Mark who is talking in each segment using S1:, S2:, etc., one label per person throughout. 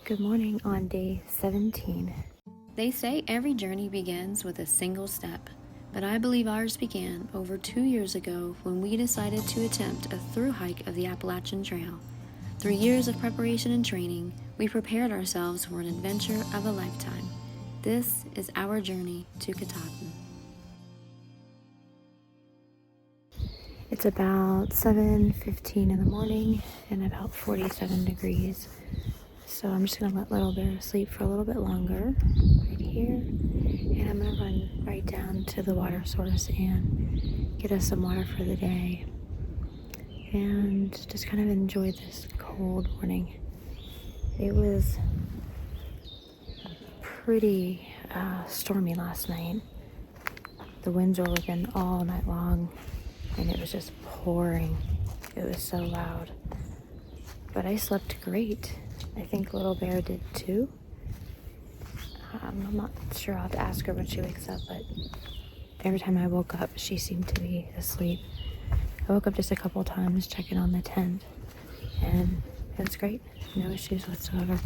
S1: Good morning on day 17.
S2: They say every journey begins with a single step, but I believe ours began over 2 years ago when we decided to attempt a through hike of the Appalachian Trail. Through years of preparation and training, we prepared ourselves for an adventure of a lifetime. This is our journey to Katahdin.
S1: It's about 7:15 in the morning and about 47 degrees. So I'm just gonna let Little Bear sleep for a little bit longer right here. And I'm gonna run right down to the water source and get us some water for the day. And just kind of enjoy this cold morning. It was pretty stormy last night. The winds were whipping all night long and it was just pouring. It was so loud. But I slept great. I think Little Bear did too. I'm not sure. I'll have to ask her when she wakes up, but every time I woke up, she seemed to be asleep. I woke up just a couple times checking on the tent, and it was great. No issues whatsoever.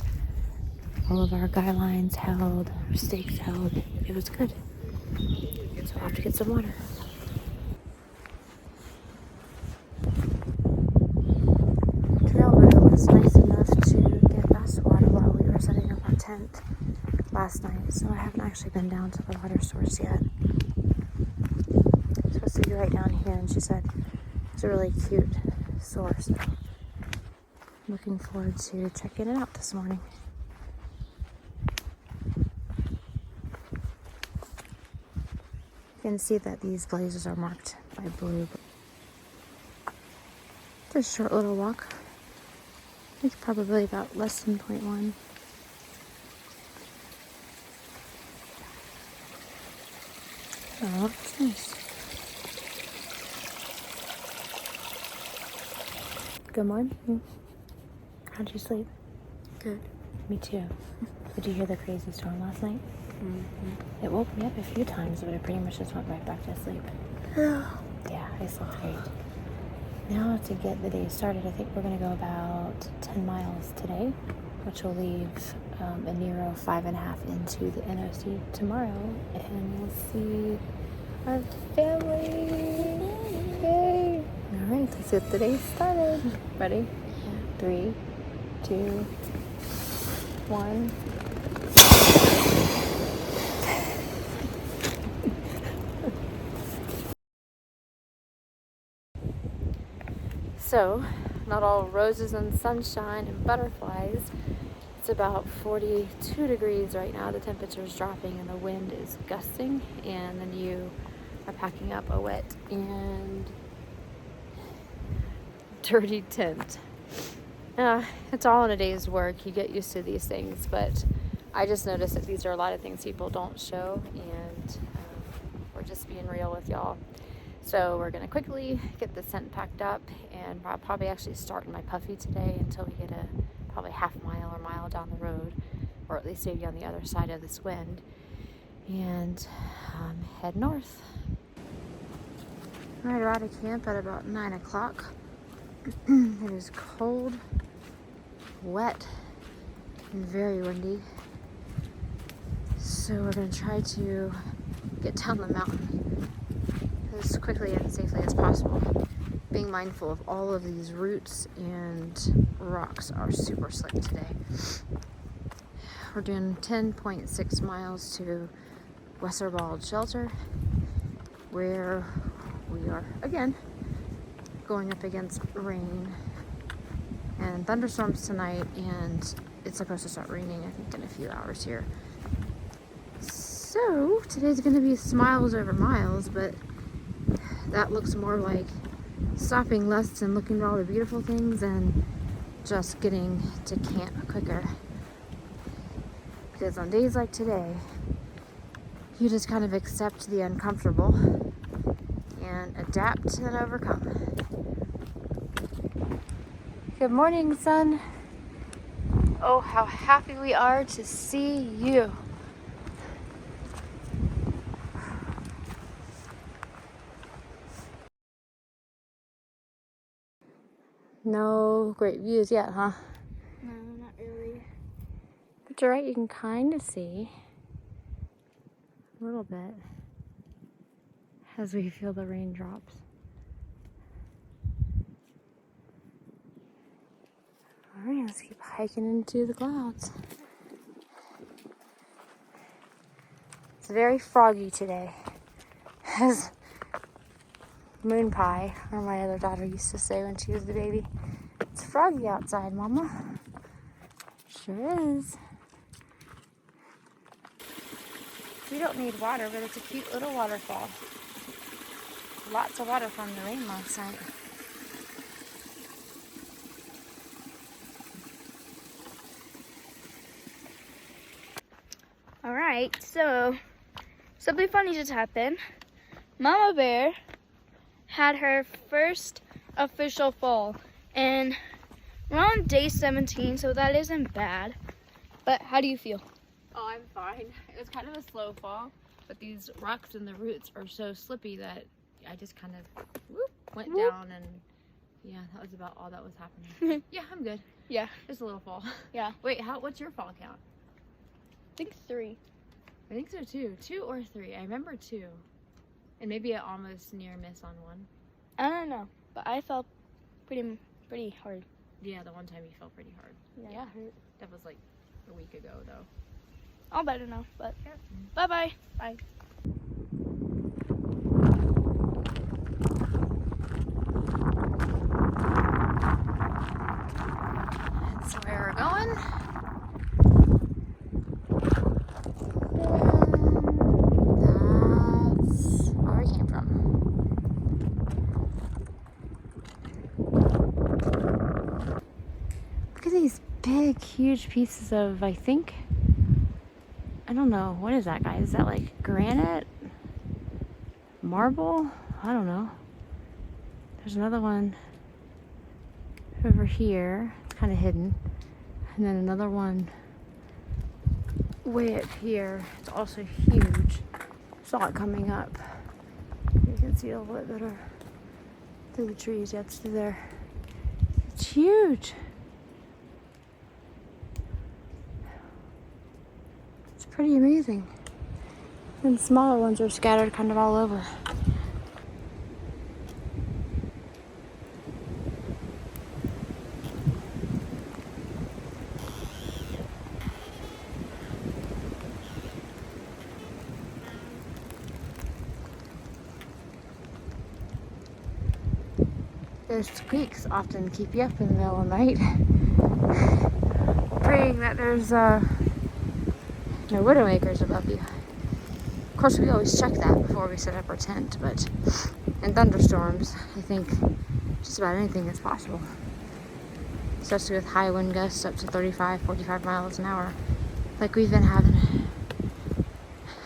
S1: All of our guy lines held, our stakes held. It was good. So I'll have to get some water. Trail room was nice enough to give us water while we were setting up our tent last night, so I haven't actually been down to the water source yet. It's supposed to be right down here, and she said it's a really cute source. So I'm looking forward to checking it out this morning. You can see that these blazes are marked by blue. Just a short little walk. I think probably about less than 0.1. Oh, that's nice. Good morning. How'd you sleep?
S2: Good.
S1: Me too. Did you hear the crazy storm last night?
S2: Mm-hmm.
S1: It woke me up a few times, but I pretty much just went right back to sleep. Yeah, I slept great. Now to get the day started, I think we're going to go about 10 miles today, which will leave a Nero 5.5 into the NOC tomorrow, and we'll see our family. Yay! All right, let's get the day started. Ready? 3, 2, 1. So, not all roses and sunshine and butterflies. It's about 42 degrees right now. The temperature is dropping and the wind is gusting. And then you are packing up a wet and dirty tent. It's all in a day's work. You get used to these things. But I just noticed that these are a lot of things people don't show. And we're just being real with y'all. So we're going to quickly get the tent packed up, and I'll probably actually start in my puffy today until we get probably half mile or mile down the road, or at least maybe on the other side of this wind, and head north. All right, we're out of camp at about 9 o'clock. It is cold, wet, and very windy. So we're going to try to get down the mountain as quickly and safely as possible, being mindful of all of these roots and rocks are super slick today. We're doing 10.6 miles to Westerwald Shelter, where we are again going up against rain and thunderstorms tonight, and it's supposed to start raining I think in a few hours here. So today's going to be smiles over miles, but that looks more like stopping less and looking at all the beautiful things and just getting to camp quicker. Because on days like today, you just kind of accept the uncomfortable and adapt and overcome. Good morning, son. Oh, how happy we are to see you. No great views yet, huh?
S3: No, not really.
S1: to right, you can kind of see a little bit as we feel the raindrops. All right, let's keep hiking into the clouds. It's very froggy today, as Moon Pie, or my other daughter, used to say when she was the baby. It's froggy outside, Mama. Sure is. We don't need water, but it's a cute little waterfall. Lots of water from the rain last night.
S3: Alright, so something funny just happened. Mama Bear had her first official fall, and we're on day 17, so that isn't bad. But how do you feel?
S1: Oh, I'm fine. It was kind of a slow fall, but these rocks and the roots are so slippy that I just kind of went down, and yeah, that was about all that was happening. Yeah, I'm good.
S3: Yeah.
S1: Just a little fall.
S3: Yeah.
S1: Wait, what's your fall count?
S3: I think 3.
S1: I think so too. 2 or 3. I remember 2. And maybe an almost near miss on 1.
S3: I don't know, but I felt pretty hard.
S1: Yeah, the one time you fell pretty hard.
S3: Yeah, that hurt.
S1: That was like a week ago though.
S3: All better now, but bye-bye. Bye.
S1: That's where we're going. That's where we came from. Look at these big, huge pieces of, I don't know, what is that, guys? Is that like granite? Marble? I don't know. There's another one over here. It's kind of hidden. And then another one way up here. It's also huge. Saw it coming up. You can see a little bit better through the trees. Yeah, it's through there. It's huge. It's pretty amazing. And smaller ones are scattered kind of all over. Those squeaks often keep you up in the middle of the night, praying that there's no widowmakers above you. Of course, we always check that before we set up our tent, but in thunderstorms, I think just about anything is possible. Especially with high wind gusts up to 35, 45 miles an hour, like we've been having.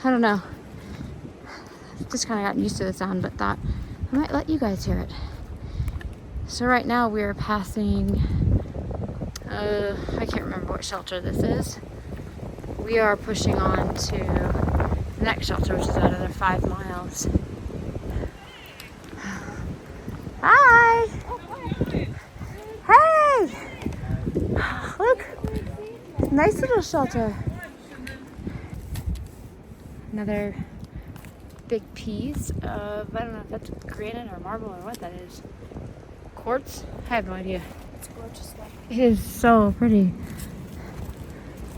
S1: I don't know. Just kind of gotten used to the sound, but thought I might let you guys hear it. So right now we are passing, I can't remember what shelter this is. We are pushing on to the next shelter, which is about another 5 miles. Hi! Hey! Look! Nice little shelter. Another big piece of, I don't know if that's granite or marble or what that is. Quartz? I have no idea.
S3: It's gorgeous stuff.
S1: It is so pretty.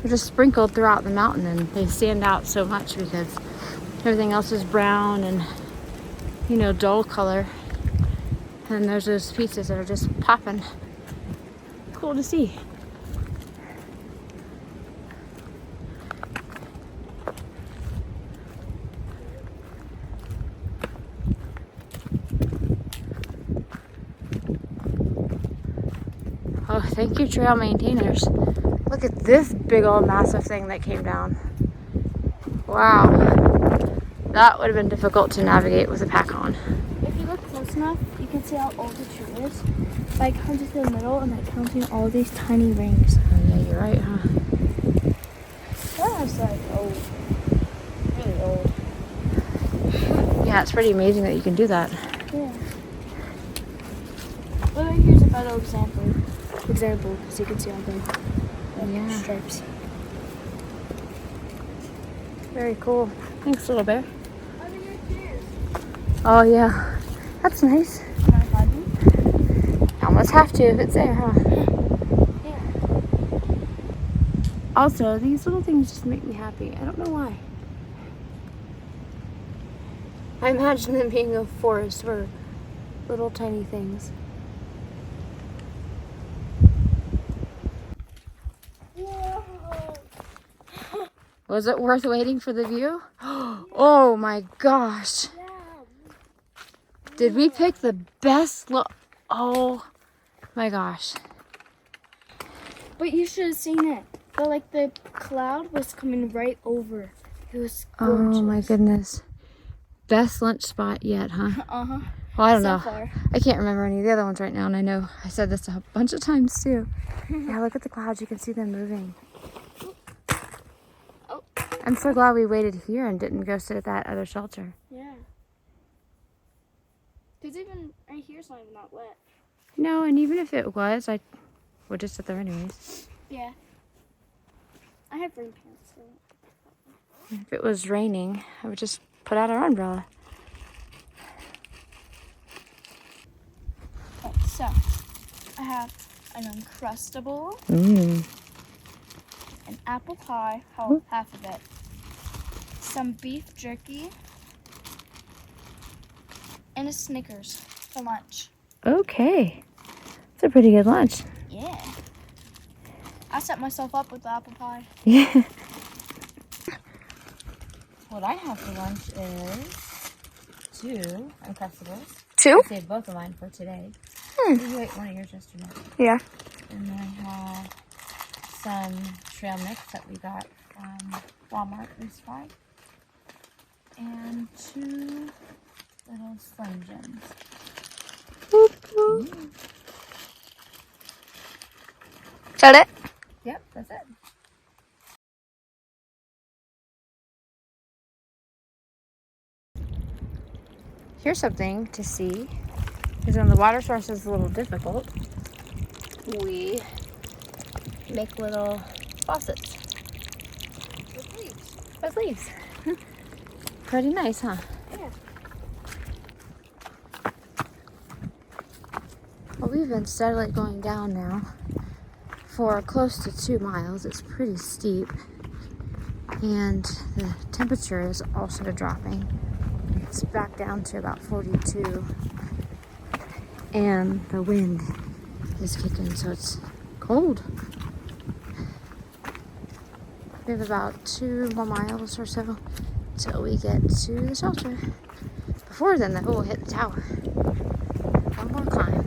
S1: They're just sprinkled throughout the mountain, and they stand out so much because everything else is brown and, dull color. And there's those pieces that are just popping. Cool to see. Oh, thank you, trail maintainers. Look at this big old massive thing that came down. Wow. That would have been difficult to navigate with a pack on.
S3: If you look close enough, you can see how old the tree is. Like, comes into the middle and like counting all these tiny rings.
S1: Oh yeah, you're right, huh?
S3: That's like old. Really old.
S1: Yeah, it's pretty amazing that you can do that.
S3: Yeah. Well, here's a better example, so you can see all the stripes.
S1: Very cool. Thanks, little bear. Oh, yeah. That's nice. You almost have to if it's there, huh?
S3: Yeah.
S1: Also, these little things just make me happy. I don't know why. I imagine them being a forest where little tiny things. Was it worth waiting for the view? Oh my gosh. Did we pick the best look? Oh my gosh.
S3: But you should have seen it. But like the cloud was coming right over. It was gorgeous.
S1: Oh my goodness. Best lunch spot yet, huh?
S3: Uh-huh.
S1: Well, I don't
S3: So
S1: know.
S3: far.
S1: I can't remember any of the other ones right now, and I know I said this a bunch of times too. Yeah, look at the clouds. You can see them moving.
S3: Oh.
S1: I'm so glad we waited here and didn't go sit at that other shelter.
S3: Yeah. Because even right here, it's not even that wet.
S1: No, and even if it was, I would just sit there anyways.
S3: Yeah. I have rain pants. So.
S1: If it was raining, I would just put out our umbrella.
S3: Okay, so I have an Uncrustable,
S1: Mmm.
S3: an apple pie, half of it, some beef jerky, and a Snickers for lunch.
S1: Okay. It's a pretty good lunch.
S3: Yeah. I set myself up with the apple pie.
S1: Yeah. What I have for lunch is 2 Uncrustables.
S3: 2?
S1: I saved both of mine for today.
S3: Hmm.
S1: You ate one of yours yesterday.
S3: Yeah.
S1: And then I have some trail mix that we got from Walmart this Friday. And 2 little Slim Jims. Mm.
S3: Is that it?
S1: Yep, that's it. Here's something to see, because when the water source is a little difficult, we make little faucets
S3: With leaves.
S1: with leaves. Pretty nice, huh?
S3: Yeah.
S1: Well, we've been steadily going down now for close to 2 miles. It's pretty steep, and the temperature is also dropping. It's back down to about 42, and the wind is kicking, so it's cold. We have about 2 more miles or so till we get to the shelter. Before then, though, we'll hit the tower. One more climb.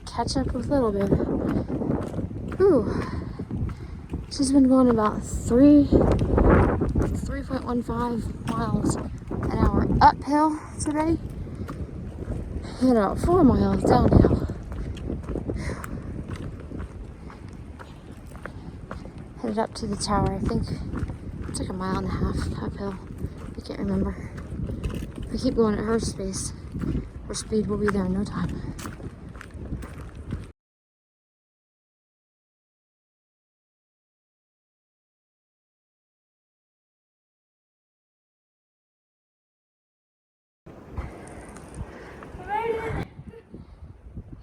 S1: Catch up with a little bit. Ooh, she's been going about 3.15 miles an hour uphill today, and about 4 miles downhill. Headed up to the tower. I think it's like 1.5 miles uphill. I can't remember. We keep going at her pace. Her speed will be there in no time.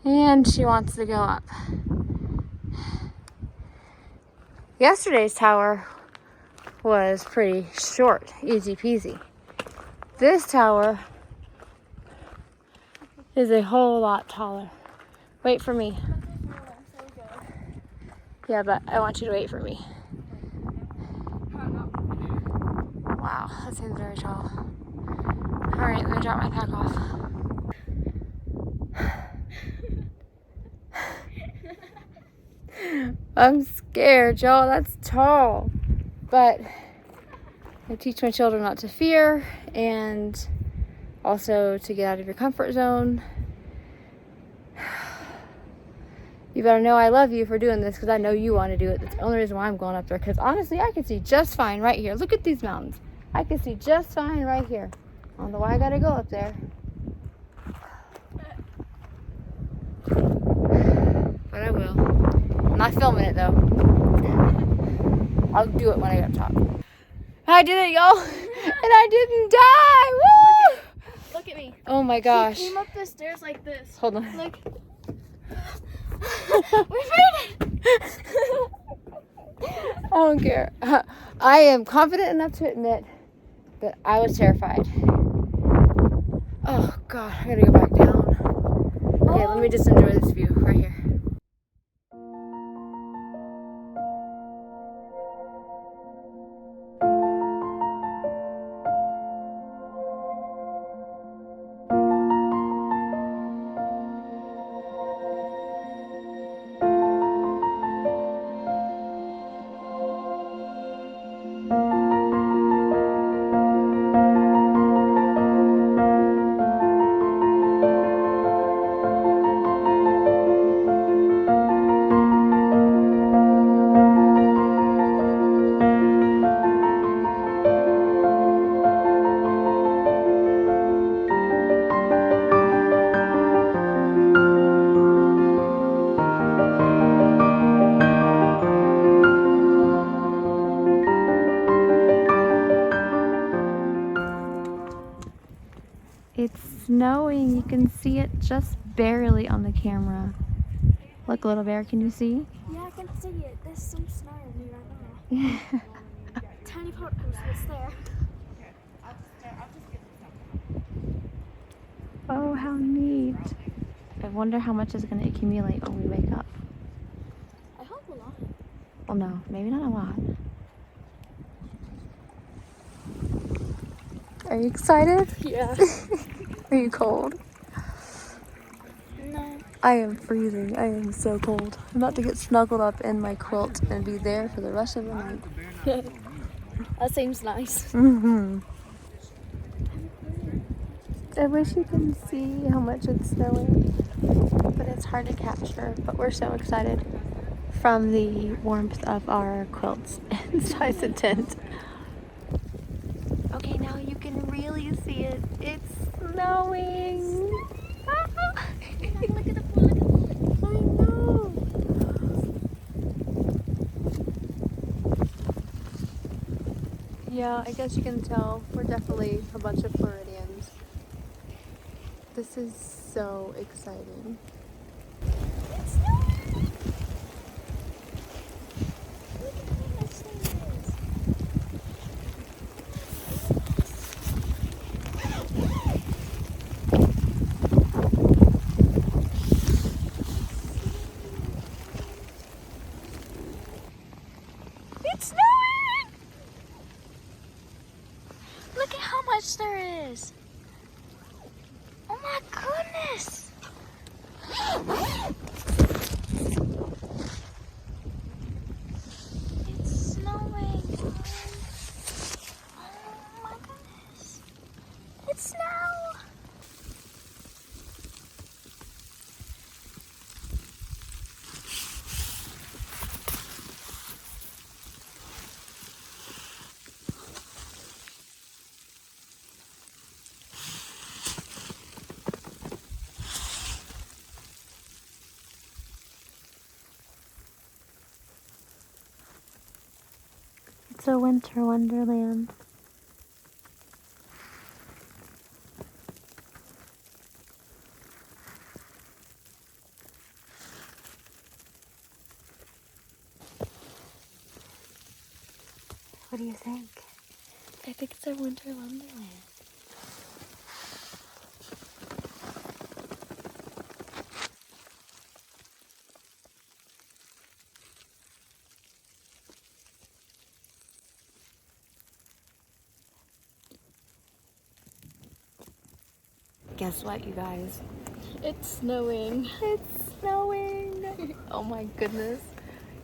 S1: And she wants to go up. Yesterday's tower was pretty short, easy peasy. This tower is a whole lot taller. Wait for me. Yeah, but I want you to wait for me. Wow, that seems very tall. Alright, let me drop my pack off. I'm scared, y'all. That's tall. But I teach my children not to fear, and also to get out of your comfort zone. You better know I love you for doing this, because I know you want to do it. That's the only reason why I'm going up there, because honestly, I can see just fine right here. Look at these mountains. I can see just fine right here. I don't know why I gotta go up there. but I will. I'm not filming it though. I'll do it when I get up top. I did it, y'all, and I didn't die. Woo!
S3: Look at me.
S1: Oh my gosh.
S3: She came up the stairs like this.
S1: Hold on.
S3: Look. We made it.
S1: I don't care. I am confident enough to admit that I was terrified. Oh God, I gotta go back down. Okay, let me just enjoy this view right here. It's snowing. You can see it just barely on the camera. Look, little bear, can you see?
S3: Yeah, I can see it. There's some snow on me right now. Tiny particles. What's there?
S1: Oh, how neat. I wonder how much is going to accumulate when we wake up.
S3: I hope a lot.
S1: Well, no, maybe not a lot. Are you excited?
S3: Yeah.
S1: Are you cold?
S3: No.
S1: I am freezing. I am so cold. I'm about to get snuggled up in my quilt and be there for the rest of the night.
S3: That seems nice.
S1: Mm-hmm. I wish you can see how much it's snowing, but it's hard to capture. But we're so excited from the warmth of our quilts inside the tent. Okay, now you can really see it. It's snowing.
S3: Look at the pool. Look at the pool.
S1: I know. Yeah, I guess you can tell we're definitely a bunch of Floridians. This is so exciting.
S3: It's snowing. Look at how much snow it is. It's snowing! Look at how much there is. Oh my goodness! It's snowing. Oh my goodness. It's snow.
S1: It's a winter wonderland. What do you think?
S3: I think it's a winter wonderland.
S1: Guess what, you guys?
S3: It's snowing.
S1: It's snowing. Oh my goodness.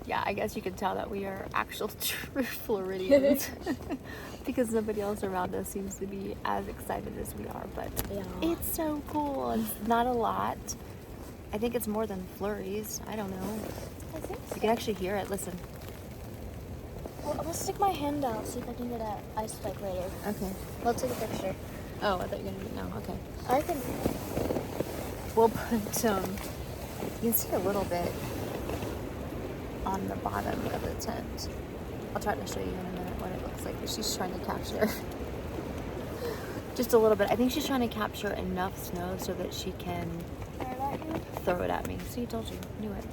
S1: Yeah, I guess you can tell that we are actual true Floridians because nobody else around us seems to be as excited as we are, but
S3: Yeah.
S1: it's so cool. It's not a lot. I think it's more than flurries. I don't know.
S3: I think so.
S1: You can actually hear it. Listen.
S3: Well, I'll stick my hand out, see if I can get an ice spike later.
S1: Okay.
S3: We'll take a picture.
S1: Oh, I thought you were gonna do it now. Okay.
S3: I can.
S1: We'll put you can see a little bit on the bottom of the tent. I'll try to show you in a minute what it looks like, but she's trying to capture just a little bit. I think she's trying to capture enough snow so that she can throw it at me. See, I told you. Knew it.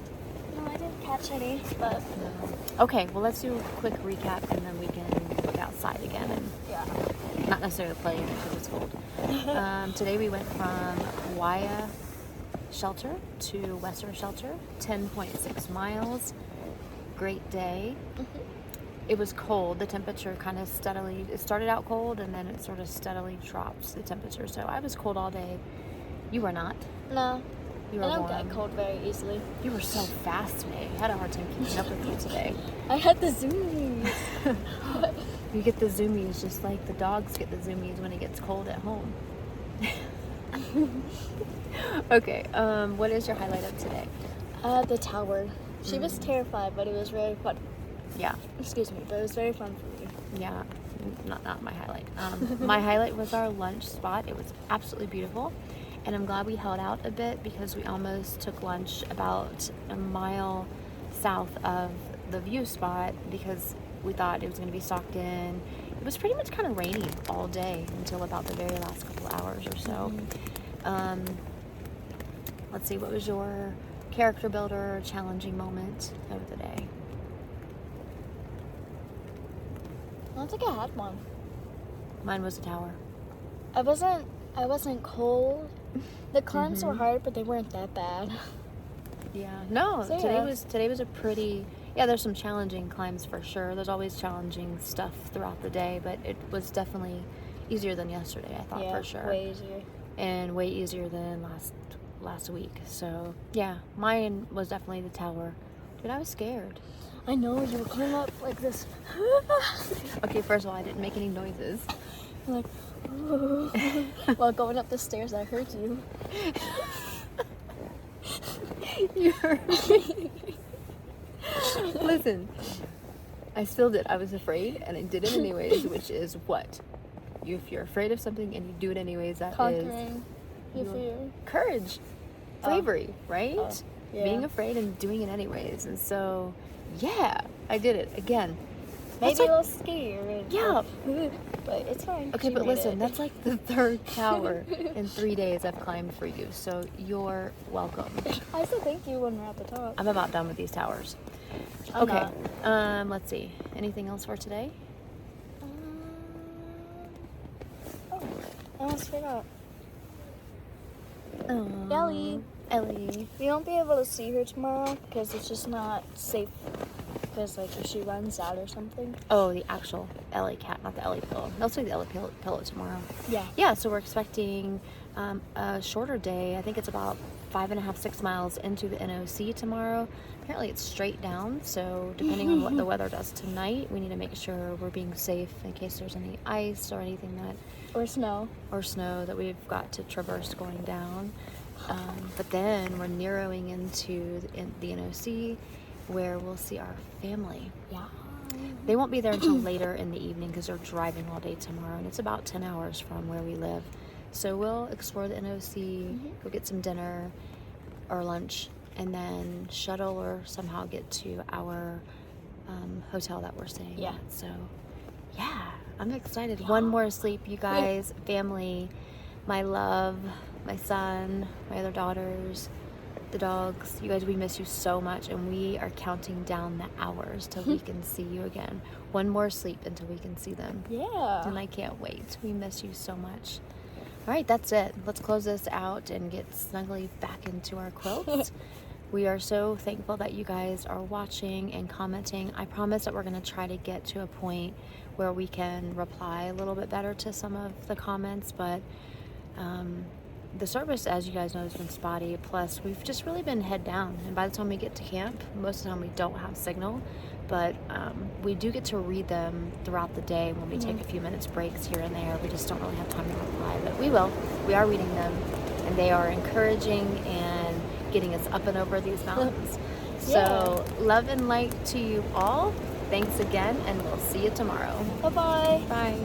S3: No, I didn't catch any, but...
S1: No. Okay, well, let's do a quick recap, and then we can look outside again and not necessarily play in it because it's cold. Today we went from Waya Shelter to Western Shelter, 10.6 miles. Great day. It was cold. The temperature kind of steadily, it started out cold and then it sort of steadily drops the temperature. So I was cold all day. You were not.
S3: No.
S1: You were
S3: I don't
S1: warm.
S3: get cold very easily.
S1: You were so fast today. I had a hard time keeping up with you today.
S3: I had the zoomies.
S1: You get the zoomies just like the dogs get the zoomies when it gets cold at home. Okay, what is your highlight of today?
S3: The tower. She was terrified, but it was very fun.
S1: Yeah.
S3: Excuse me, but it was very fun for me.
S1: Yeah, not my highlight. My highlight was our lunch spot. It was absolutely beautiful. And I'm glad we held out a bit because we almost took lunch about a mile south of the view spot because we thought it was going to be socked in. It was pretty much kind of rainy all day until about the very last couple hours or so. Let's see, what was your character builder challenging moment of the day?
S3: I don't think I had one.
S1: Mine was the tower.
S3: I wasn't cold. The climbs were hard, but they weren't that bad.
S1: Yeah. No,
S3: So,
S1: today was a pretty, there's some challenging climbs for sure. There's always challenging stuff throughout the day, but it was definitely easier than yesterday, I thought, for sure.
S3: Way easier.
S1: And way easier than last week. So, yeah, mine was definitely the tower. Dude, I was scared.
S3: I know, you were climbing up like this.
S1: Okay, first of all, I didn't make any noises.
S3: Like, while going up the stairs, I heard you.
S1: You heard me. Listen, I still did. I was afraid, and I did it anyways, which is what? If you're afraid of something and you do it anyways, that
S3: Conquering
S1: is
S3: your fear.
S1: courage, bravery, right?
S3: Yeah.
S1: Being afraid and doing it anyways. And so, yeah, I did it again.
S3: Maybe
S1: That's
S3: a
S1: like,
S3: little scary.
S1: yeah.
S3: But it's fine.
S1: Okay,
S3: She
S1: but
S3: made
S1: listen,
S3: it.
S1: that's like the third tower in 3 days I've climbed for you. So you're welcome.
S3: I said thank you when we're at the top.
S1: I'm about done with these towers.
S3: I'm
S1: Okay.
S3: not.
S1: Let's see. Anything else for today?
S3: I almost forgot.
S1: Oh, Ellie.
S3: We won't be able to see her tomorrow because it's just not safe. Because, like, if she runs out or something.
S1: Oh, the actual Ellie cat, not the Ellie pillow. I'll say the Ellie pillow tomorrow.
S3: Yeah.
S1: Yeah, so we're expecting a shorter day. I think it's about 5.5, 6 miles into the NOC tomorrow. Apparently it's straight down, so depending on what the weather does tonight, we need to make sure we're being safe in case there's any ice or anything
S3: Or snow.
S1: that we've got to traverse going down. But then we're narrowing into the NOC where we'll see our family.
S3: Yeah.
S1: They won't be there until later in the evening because they're driving all day tomorrow, and it's about 10 hours from where we live. So we'll explore the NOC, go get some dinner or lunch, and then shuttle or somehow get to our hotel that we're staying at. So, yeah, I'm excited. One more sleep, you guys, family, my love, my son, my other daughters, the dogs. You guys, we miss you so much, and we are counting down the hours till we can see you again. One more sleep until we can see them.
S3: Yeah.
S1: And I can't wait. We miss you so much. All right, that's it. Let's close this out and get snugly back into our quilts. We are so thankful that you guys are watching and commenting. I promise that we're going to try to get to a point where we can reply a little bit better to some of the comments, but the service, as you guys know, has been spotty. Plus, we've just really been head down. And by the time we get to camp, most of the time we don't have signal. But we do get to read them throughout the day when we take a few minutes breaks here and there. We just don't really have time to reply. But we will. We are reading them. And they are encouraging and getting us up and over these mountains. So, love and light to you all. Thanks again, and we'll see you tomorrow.
S3: Bye-bye.
S1: Bye.